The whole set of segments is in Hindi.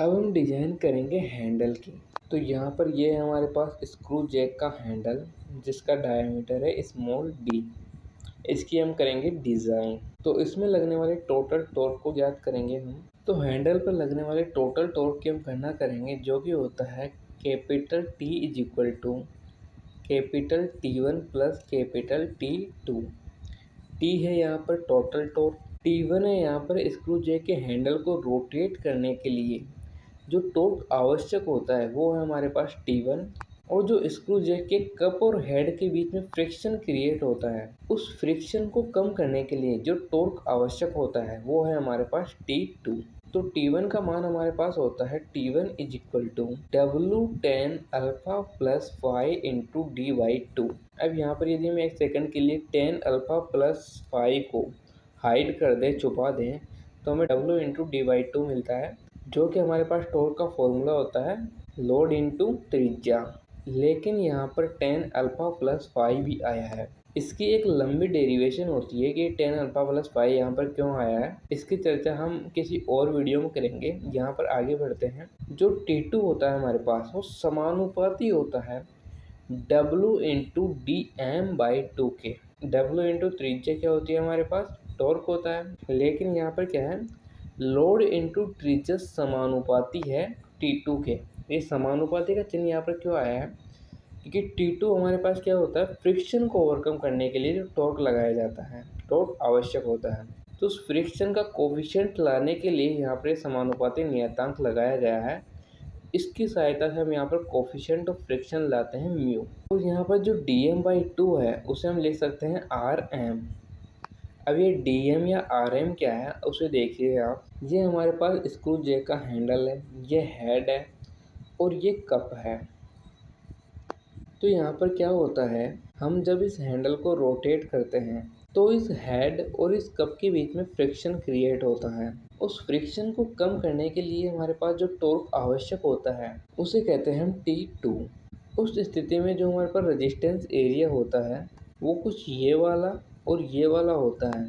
अब हम डिजाइन करेंगे हैंडल की। तो यहाँ पर ये है हमारे पास स्क्रू जैक का हैंडल जिसका डायमीटर है स्मॉल d। इसकी हम करेंगे डिज़ाइन। तो इसमें लगने वाले टोटल टॉर्क को ज्ञात करेंगे हम। तो हैंडल पर लगने वाले टोटल टॉर्क की हम गणना करेंगे जो कि होता है capital T is equal to capital T1 plus capital T2। T है यहाँ पर टोटल टॉर्क, T1 है यहाँ पर स्क्रू जैक के हैंडल को रोटेट करने के लिए जो टॉर्क आवश्यक होता है वो है हमारे पास T1। और जो स्क्रू जैक के कप और हेड के बीच में फ्रिक्शन क्रिएट होता है उस फ्रिक्शन को कम करने के लिए जो टॉर्क आवश्यक होता है वो है हमारे पास T2। तो T1 का मान हमारे पास होता है T1 is equal to W10 alpha plus 5 into D/2। अब यहाँ पर यदि हम एक सेकंड के लिए 10 अल्फा प्लस 5 को हाइड कर दें, छुपा दें, तो हमें W इंटू D/2 मिलता है जो कि हमारे पास टॉर्क का फॉर्मूला होता है लोड इंटू त्रिज्या। लेकिन यहाँ पर 10 अल्फा प्लस 5 भी आया है। इसकी एक लंबी डेरिवेशन होती है कि 10 अल्फा प्लस 5 यहाँ पर क्यों आया है। इसकी चर्चा हम किसी और वीडियो में करेंगे। यहाँ पर आगे बढ़ते हैं। जो T2 होता है हमारे पास वो समानुपाती होता है W इंटू DM/2 के। W इंटू त्रिज्या क्या होती है हमारे पास टॉर्क होता है। लेकिन यहाँ पर क्या है लोड इंटू त्रिज्या समानुपाती है T2 के। ये समानुपाती का चिन्ह यहाँ पर क्यों आया है क्योंकि T2 हमारे पास क्या होता है फ्रिक्शन को ओवरकम करने के लिए जो टॉर्क लगाया जाता है, टॉर्क आवश्यक होता है, तो उस फ्रिक्शन का कोफिशिएंट लाने के लिए यहाँ पर समानुपाती नियतांक लगाया गया है। इसकी सहायता से हम यहाँ पर कोफिशिएंट ऑफ फ्रिक्शन लाते हैं म्यू। और यहाँ पर जो DM/2 है उसे हम लिख सकते हैं RM। अब ये DM या RM क्या है उसे देखिए आप। ये हमारे पास स्क्रू जैक का हैंडल है, ये हेड है और ये कप है। तो यहाँ पर क्या होता है हम जब इस हैंडल को रोटेट करते हैं तो इस हेड और इस कप के बीच में फ्रिक्शन क्रिएट होता है। उस फ्रिक्शन को कम करने के लिए हमारे पास जो टॉर्क आवश्यक होता है उसे कहते हैं हम T2। उस स्थिति में जो हमारे पास रेजिस्टेंस एरिया होता है वो कुछ ये वाला और ये वाला होता है।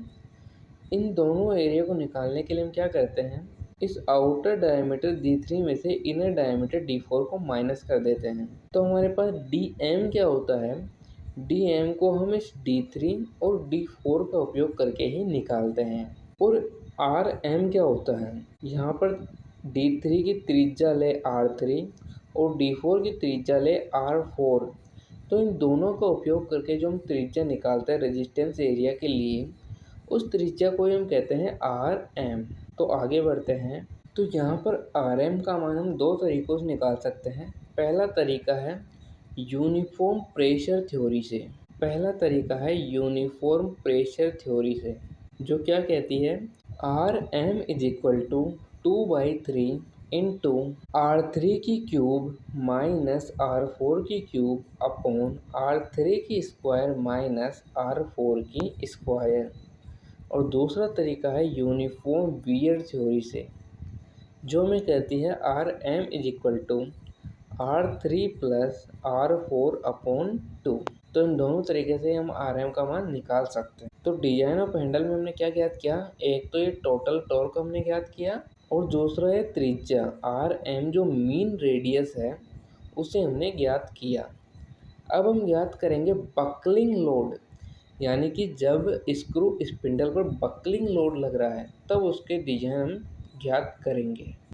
इन दोनों एरिया को निकालने के लिए हम क्या करते हैं इस आउटर डायमीटर D3 में से इनर डायमीटर D4 को माइनस कर देते हैं। तो हमारे पास DM क्या होता है, DM को हम इस D3 और D4 का उपयोग करके ही निकालते हैं। और RM क्या होता है, यहाँ पर D3 की त्रिज्या ले R3 और D4 की त्रिज्या ले R4। तो इन दोनों का उपयोग करके जो हम त्रिज्या निकालते हैं रेजिस्टेंस एरिया के लिए उस त्रिज्या को हम कहते हैं RM। तो आगे बढ़ते हैं। तो यहाँ पर RM का मान हम दो तरीकों से निकाल सकते हैं। पहला तरीका है यूनिफॉर्म प्रेशर थ्योरी से। जो क्या कहती है RM is equal to 2/3 into R3 की क्यूब माइनस R4 की क्यूब अपॉन R3 की स्क्वायर माइनस R4 की स्क्वायर। और दूसरा तरीका है यूनिफॉर्म वियर थ्योरी से जो हमें कहती है RM is equal to R3 plus R4 upon 2। तो इन दोनों तरीके से हम RM का मान निकाल सकते हैं। तो डिजाइन ऑफ हैंडल में हमने क्या ज्ञात किया, एक तो ये टोटल टॉर्क हमने ज्ञात किया और दूसरा है त्रिज्या RM जो मीन रेडियस है उसे हमने ज्ञात किया। अब हम ज्ञात करेंगे बकलिंग लोड, यानी कि जब स्क्रू स्पिंडल पर बकलिंग लोड लग रहा है तब उसके डिजाइन हम ज्ञात करेंगे।